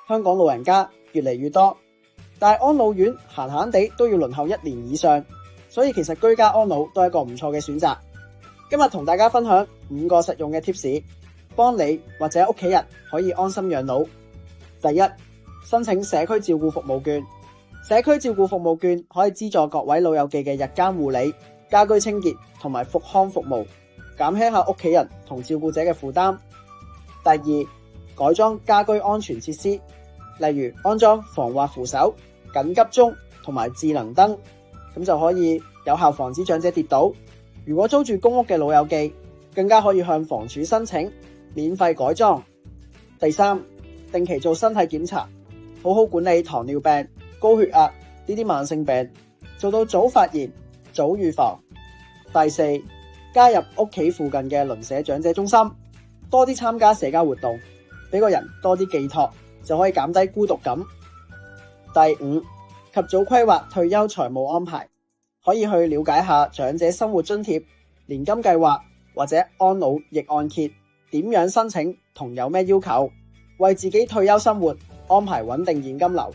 香港老人家越嚟越多，但係安老院閒閒地都要輪候1年以上，所以其實居家安老都係一個唔錯嘅選擇。今日同大家分享5個實用嘅 tips， 幫你或者屋企人可以安心養老。第一，申請社區照顧服務券。社區照顧服務券可以資助各位老友記嘅日間護理、家居清潔同埋復康服務，減輕下屋企人同照顧者嘅負擔。第二，改裝家居安全設施，例如安裝防滑扶手、緊急鐘同埋智能燈，咁就可以有效防止長者跌倒。如果租住公屋嘅老友記，更加可以向房署申請免費改裝。第三，定期做身體檢查，好好管理糖尿病、高血壓呢啲慢性病，做到早發現、早預防。第四，加入屋企附近嘅鄰舍長者中心，多啲參加社交活動，俾個人多啲寄託，就可以減低孤獨感。第五，及早規劃退休財務安排，可以去了解下長者生活津貼、年金計劃或者安老逆按揭點樣申請同有咩要求，為自己退休生活安排穩定現金流。